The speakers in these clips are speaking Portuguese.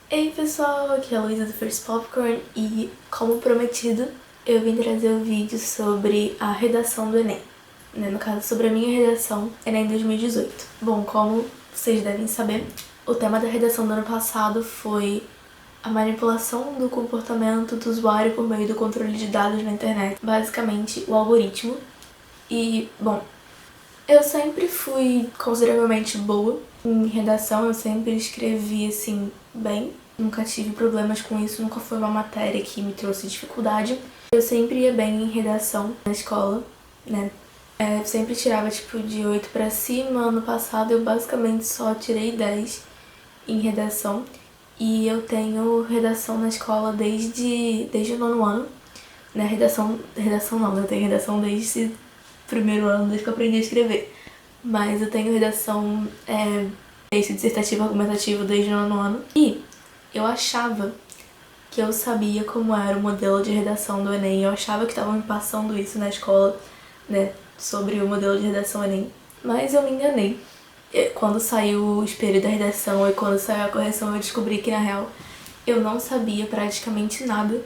Ei pessoal, aqui é a Luísa do First Popcorn e, como prometido, eu vim trazer um vídeo sobre a redação do Enem. No caso, sobre a minha redação Enem 2018. Bom, como vocês devem saber, o tema da redação do ano passado foi a manipulação do comportamento do usuário por meio do controle de dados na internet. Basicamente, o algoritmo. E, bom, eu sempre fui consideravelmente boa em redação, eu sempre escrevi assim, bem. Nunca tive problemas com isso, nunca foi uma matéria que me trouxe dificuldade. Eu sempre ia bem em redação na escola, né? Sempre tirava tipo de 8 pra cima. Ano passado eu basicamente só tirei 10 em redação. E eu tenho redação na escola desde o nono ano. Né? Redação não, eu tenho redação desde o primeiro ano, desde que eu aprendi a escrever. Mas eu tenho redação, texto dissertativo argumentativo desde o nono ano. E eu achava que eu sabia como era o modelo de redação do Enem. Eu achava que estavam me passando isso na escola, né, sobre o modelo de redação Enem. Mas eu me enganei. Quando saiu o espelho da redação e quando saiu a correção, eu descobri que, na real, eu não sabia praticamente nada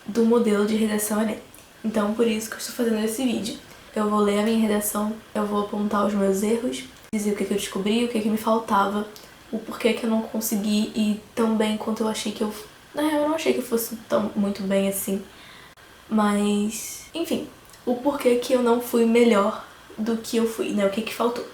do modelo de redação Enem. Então, por isso que eu estou fazendo esse vídeo. Eu vou ler a minha redação, eu vou apontar os meus erros, dizer o que eu descobri, o que me faltava, o porquê que eu não consegui ir tão bem quanto eu achei que eu... Na real, eu não achei que eu fosse tão muito bem assim. Mas, enfim, o porquê que eu não fui melhor do que eu fui, né? O que faltou.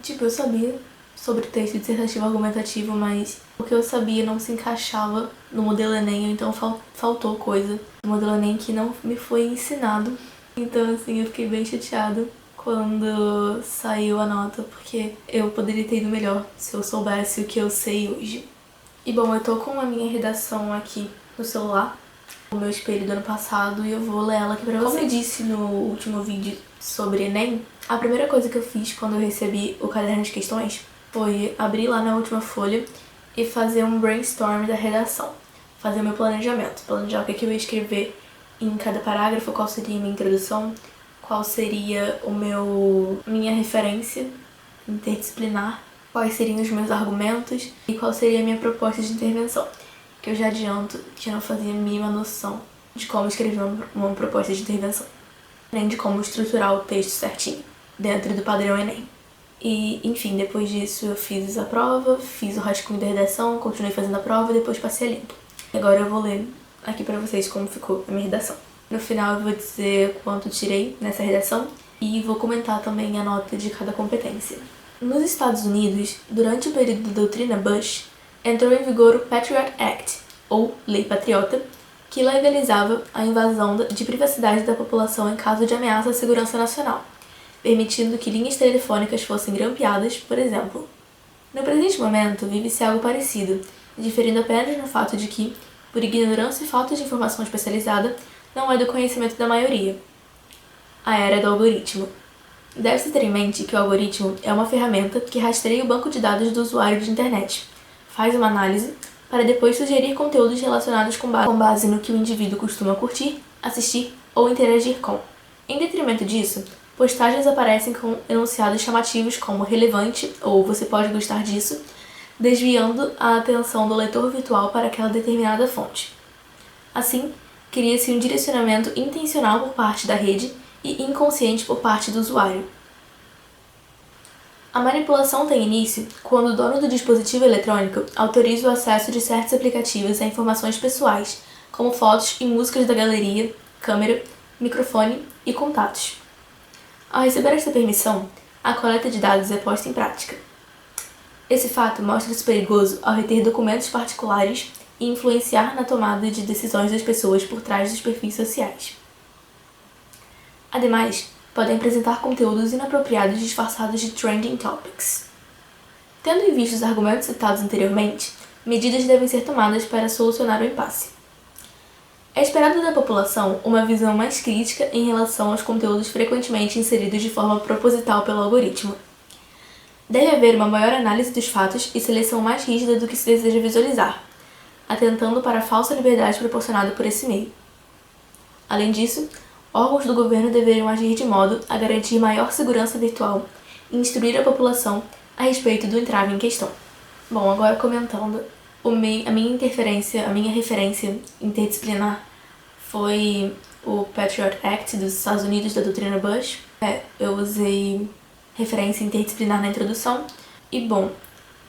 Tipo, eu sabia sobre texto dissertativo argumentativo, mas o que eu sabia não se encaixava no modelo Enem, então faltou coisa no modelo Enem que não me foi ensinado. Então, assim, eu fiquei bem chateada quando saiu a nota, porque eu poderia ter ido melhor se eu soubesse o que eu sei hoje. E bom, eu tô com a minha redação aqui no celular, o meu espelho do ano passado, e eu vou ler ela aqui pra vocês. Como eu disse no último vídeo sobre Enem, a primeira coisa que eu fiz quando eu recebi o caderno de questões foi abrir lá na última folha e fazer um brainstorm da redação. Fazer o meu planejamento, planejar o que eu ia escrever em cada parágrafo, qual seria a minha introdução, qual seria minha referência interdisciplinar, quais seriam os meus argumentos e qual seria a minha proposta de intervenção. Que eu já adianto que eu não fazia a mínima noção de como escrever uma proposta de intervenção, nem de como estruturar o texto certinho, dentro do padrão Enem. E, enfim, depois disso eu fiz a prova, fiz o rascunho da redação, continuei fazendo a prova e depois passei a limpo. Agora eu vou ler aqui pra vocês como ficou a minha redação. No final eu vou dizer quanto tirei nessa redação e vou comentar também a nota de cada competência. Nos Estados Unidos, durante o período da doutrina Bush, entrou em vigor o Patriot Act, ou Lei Patriota, que legalizava a invasão de privacidade da população em caso de ameaça à segurança nacional, permitindo que linhas telefônicas fossem grampeadas, por exemplo. No presente momento, vive-se algo parecido, diferindo apenas no fato de que, por ignorância e falta de informação especializada, não é do conhecimento da maioria. A era do algoritmo. Deve-se ter em mente que o algoritmo é uma ferramenta que rastreia o banco de dados do usuário de internet, faz uma análise, para depois sugerir conteúdos relacionados com base no que o indivíduo costuma curtir, assistir ou interagir com. Em detrimento disso, postagens aparecem com enunciados chamativos como relevante ou você pode gostar disso, desviando a atenção do leitor virtual para aquela determinada fonte. Assim, cria-se um direcionamento intencional por parte da rede e inconsciente por parte do usuário. A manipulação tem início quando o dono do dispositivo eletrônico autoriza o acesso de certos aplicativos a informações pessoais, como fotos e músicas da galeria, câmera, microfone e contatos. Ao receber esta permissão, a coleta de dados é posta em prática. Esse fato mostra-se perigoso ao reter documentos particulares e influenciar na tomada de decisões das pessoas por trás dos perfis sociais. Ademais, podem apresentar conteúdos inapropriados disfarçados de trending topics. Tendo em vista os argumentos citados anteriormente, medidas devem ser tomadas para solucionar o impasse. É esperado da população uma visão mais crítica em relação aos conteúdos frequentemente inseridos de forma proposital pelo algoritmo. Deve haver uma maior análise dos fatos e seleção mais rígida do que se deseja visualizar, atentando para a falsa liberdade proporcionada por esse meio. Além disso, órgãos do governo deveriam agir de modo a garantir maior segurança virtual e instruir a população a respeito do entrave em questão. Bom, agora comentando A minha referência interdisciplinar foi o Patriot Act dos Estados Unidos, da doutrina Bush. Eu usei referência interdisciplinar na introdução. E, bom,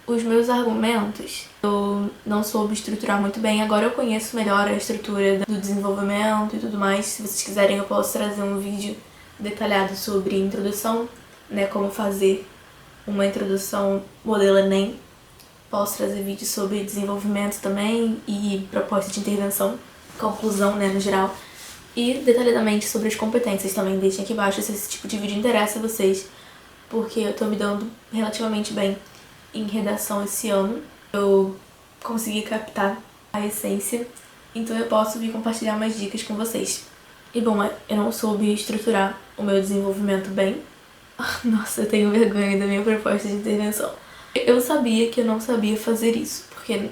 os meus argumentos, eu não soube estruturar muito bem. Agora eu conheço melhor a estrutura do desenvolvimento e tudo mais. Se vocês quiserem, eu posso trazer um vídeo detalhado sobre introdução, né, como fazer uma introdução modelo Enem. Posso trazer vídeos sobre desenvolvimento também e proposta de intervenção, conclusão, né, no geral. E detalhadamente sobre as competências também. Deixem aqui embaixo se esse tipo de vídeo interessa a vocês, porque eu tô me dando relativamente bem em redação esse ano. Eu consegui captar a essência, então eu posso vir compartilhar mais dicas com vocês. E bom, eu não soube estruturar o meu desenvolvimento bem. Nossa, eu tenho vergonha da minha proposta de intervenção. Eu sabia que eu não sabia fazer isso, porque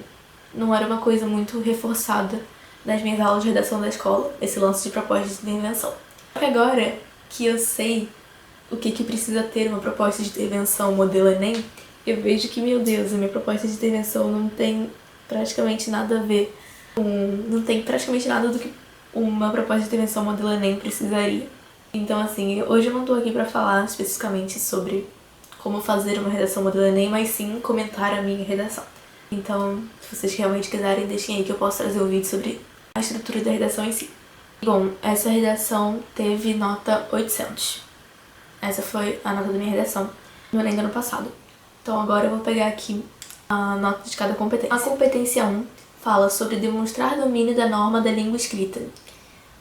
não era uma coisa muito reforçada nas minhas aulas de redação da escola, esse lance de proposta de intervenção. Agora que eu sei o que precisa ter uma proposta de intervenção modelo Enem, eu vejo que, meu Deus, a minha proposta de intervenção não tem praticamente nada a ver com... não tem praticamente nada do que uma proposta de intervenção modelo Enem precisaria. Então, assim, hoje eu não tô aqui pra falar especificamente sobre como fazer uma redação modelo Enem, mas sim comentar a minha redação. Então, se vocês realmente quiserem, deixem aí que eu posso trazer um vídeo sobre a estrutura da redação em si. Bom, essa redação teve nota 800. Essa foi a nota da minha redação no Enem do ano passado. Então agora eu vou pegar aqui a nota de cada competência. A competência 1 fala sobre demonstrar domínio da norma da língua escrita.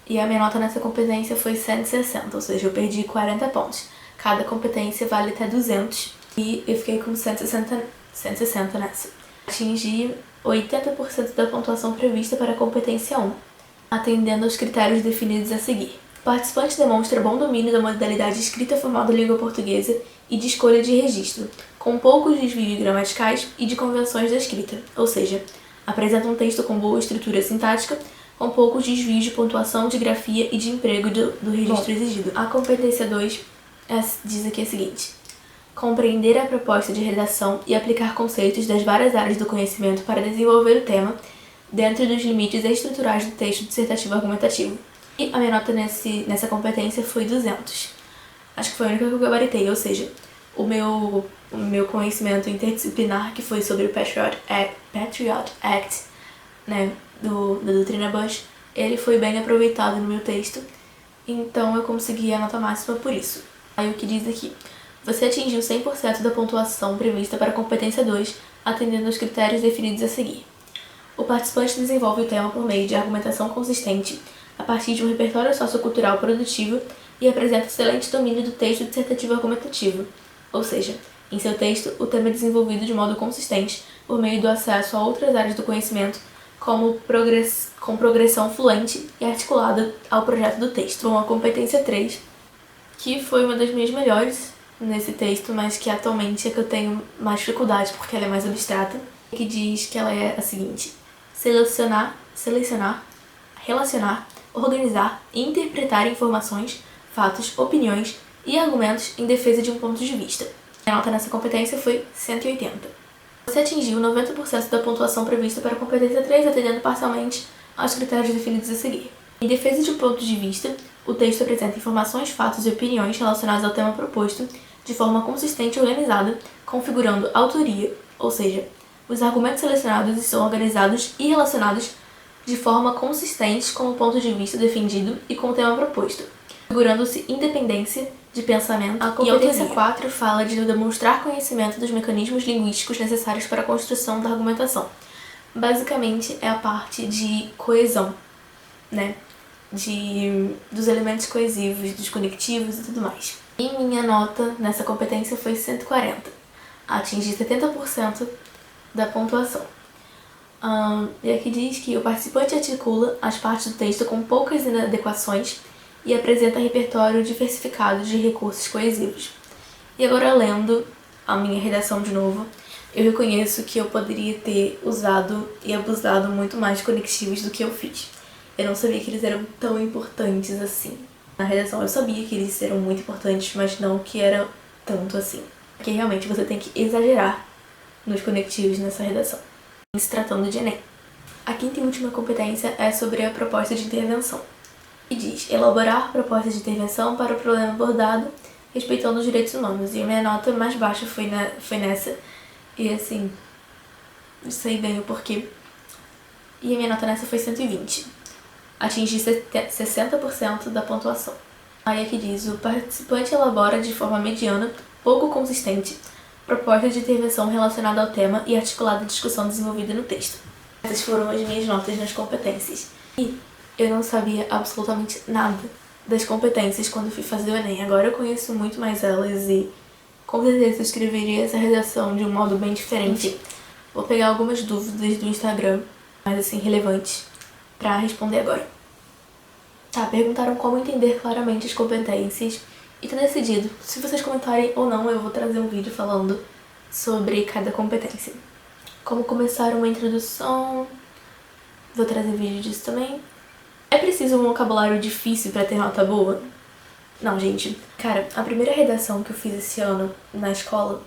E a minha nota nessa competência foi 160, ou seja, eu perdi 40 pontos. Cada competência vale até 200 e eu fiquei com 160 nessa. Atingi 80% da pontuação prevista para a competência 1, atendendo aos critérios definidos a seguir. O participante demonstra bom domínio da modalidade escrita formal da língua portuguesa e de escolha de registro, com poucos desvios gramaticais e de convenções da escrita, ou seja, apresenta um texto com boa estrutura sintática, com poucos desvios de pontuação, de grafia e de emprego do registro exigido. A competência 2 diz aqui a seguinte: compreender a proposta de redação e aplicar conceitos das várias áreas do conhecimento para desenvolver o tema dentro dos limites estruturais do texto dissertativo argumentativo. E a minha nota nessa competência foi 200. Acho que foi a única que eu gabaritei, ou seja, o meu conhecimento interdisciplinar, que foi sobre o Patriot Act, né, da doutrina Bush, ele foi bem aproveitado no meu texto, então eu consegui a nota máxima por isso. Aí o que diz aqui: você atingiu 100% da pontuação prevista para a competência 2, atendendo aos critérios definidos a seguir. O participante desenvolve o tema por meio de argumentação consistente, a partir de um repertório sociocultural produtivo e apresenta excelente domínio do texto dissertativo argumentativo, ou seja, em seu texto, o tema é desenvolvido de modo consistente por meio do acesso a outras áreas do conhecimento, com progressão fluente e articulada ao projeto do texto. Bom, a competência 3, que foi uma das minhas melhores nesse texto, mas que atualmente é que eu tenho mais dificuldade porque ela é mais abstrata, que diz que ela é a seguinte: selecionar, relacionar, organizar e interpretar informações, fatos, opiniões e argumentos em defesa de um ponto de vista. A nota nessa competência foi 180. Você atingiu 90% da pontuação prevista para a competência 3, atendendo parcialmente aos critérios definidos a seguir. Em defesa de um ponto de vista, o texto apresenta informações, fatos e opiniões relacionados ao tema proposto de forma consistente e organizada, configurando autoria, ou seja, os argumentos selecionados são organizados e relacionados de forma consistente com o ponto de vista defendido e com o tema proposto, configurando-se independência de pensamento. A competência 4 fala de demonstrar conhecimento dos mecanismos linguísticos necessários para a construção da argumentação. Basicamente é a parte de coesão, né? Dos elementos coesivos, dos conectivos e tudo mais. E minha nota nessa competência foi 140. Atingi 70% da pontuação. E aqui diz que o participante articula as partes do texto com poucas inadequações e apresenta repertório diversificado de recursos coesivos. E agora, lendo a minha redação de novo, eu reconheço que eu poderia ter usado e abusado muito mais de conectivos do que eu fiz. Eu não sabia que eles eram tão importantes assim. Na redação eu sabia que eles eram muito importantes, mas não que era tanto assim. Porque realmente você tem que exagerar nos conectivos nessa redação. se tratando de Enem. A quinta e última competência é sobre a proposta de intervenção. E diz, elaborar proposta de intervenção para o problema abordado, respeitando os direitos humanos. E a minha nota mais baixa foi nessa. E assim, não sei bem o porquê. E a minha nota nessa foi 120. Atingi 60% da pontuação. Aí aqui diz, o participante elabora de forma mediana, pouco consistente, proposta de intervenção relacionada ao tema e articulada discussão desenvolvida no texto. Essas foram as minhas notas nas competências. E eu não sabia absolutamente nada das competências quando fui fazer o Enem. Agora eu conheço muito mais elas e com certeza eu escreveria essa redação de um modo bem diferente. Vou pegar algumas dúvidas do Instagram, mais assim, relevantes, pra responder agora. Tá, perguntaram como entender claramente as competências e tá decidido. Se vocês comentarem ou não, eu vou trazer um vídeo falando sobre cada competência. Como começar uma introdução, vou trazer vídeo disso também. É preciso um vocabulário difícil pra ter nota boa? Não, gente. Cara, a primeira redação que eu fiz esse ano na escola,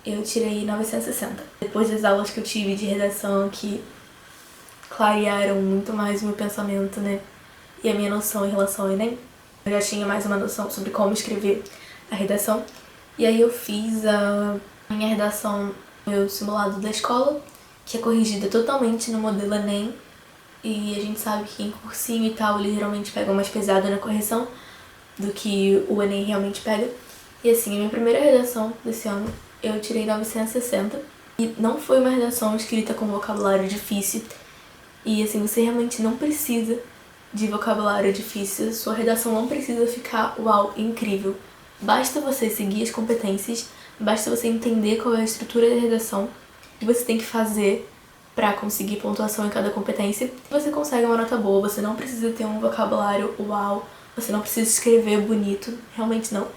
eu tirei 960. Depois das aulas que eu tive de redação que clarearam muito mais o meu pensamento, né? E a minha noção em relação ao Enem. Eu já tinha mais uma noção sobre como escrever a redação. E aí eu fiz a minha redação, meu simulado da escola, que é corrigida totalmente no modelo Enem. E a gente sabe que em cursinho e tal, eles geralmente pegam mais pesado na correção do que o Enem realmente pega. E assim, a minha primeira redação desse ano, eu tirei 960. E não foi uma redação escrita com vocabulário difícil. E assim, você realmente não precisa de vocabulário difícil, sua redação não precisa ficar uau, incrível. Basta você seguir as competências, basta você entender qual é a estrutura da redação que você tem que fazer pra conseguir pontuação em cada competência. E você consegue uma nota boa, você não precisa ter um vocabulário uau, você não precisa escrever bonito, realmente não.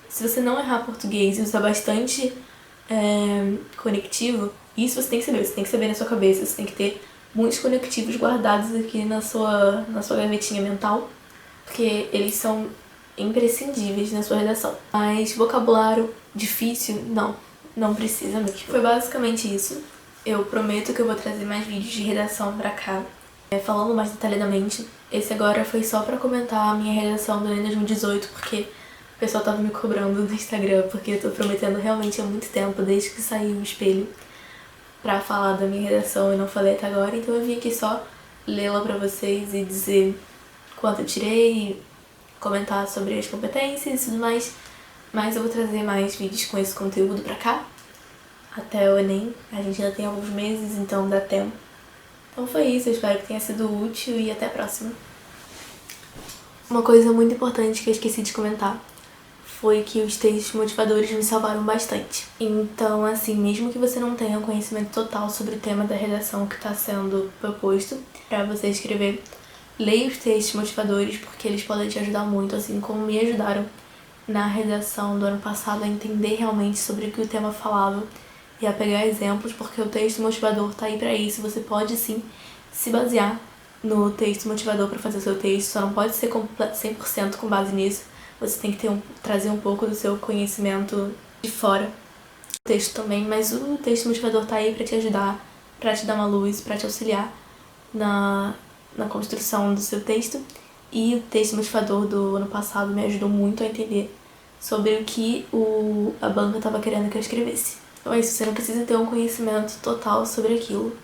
Se você não errar português e usar bastante conectivo, isso você tem que saber na sua cabeça, você tem que ter muitos conectivos guardados aqui na sua gavetinha mental, porque eles são imprescindíveis na sua redação. Mas vocabulário difícil, não precisa mesmo. Foi basicamente isso. Eu prometo que eu vou trazer mais vídeos de redação pra cá, falando mais detalhadamente. Esse agora foi só pra comentar a minha redação do Enem 2018, porque o pessoal tava me cobrando no Instagram, porque eu tô prometendo realmente há muito tempo, desde que saiu o espelho, pra falar da minha redação e não falei até agora, então eu vim aqui só lê-la pra vocês e dizer quanto eu tirei, comentar sobre as competências e tudo mais, mas eu vou trazer mais vídeos com esse conteúdo pra cá, até o Enem, a gente ainda tem alguns meses, então dá tempo. Então foi isso, eu espero que tenha sido útil e até a próxima. Uma coisa muito importante que eu esqueci de comentar foi que os textos motivadores me salvaram bastante. Então, assim, mesmo que você não tenha conhecimento total sobre o tema da redação que está sendo proposto para você escrever, leia os textos motivadores porque eles podem te ajudar muito, assim como me ajudaram na redação do ano passado a entender realmente sobre o que o tema falava e a pegar exemplos, porque o texto motivador tá aí para isso. Você pode sim se basear no texto motivador para fazer o seu texto, só não pode ser 100% com base nisso. Você tem que trazer um pouco do seu conhecimento de fora do texto também, mas o texto motivador tá aí pra te ajudar, pra te dar uma luz, pra te auxiliar na construção do seu texto. E o texto motivador do ano passado me ajudou muito a entender sobre o que a banca tava querendo que eu escrevesse. Então é isso, você não precisa ter um conhecimento total sobre aquilo.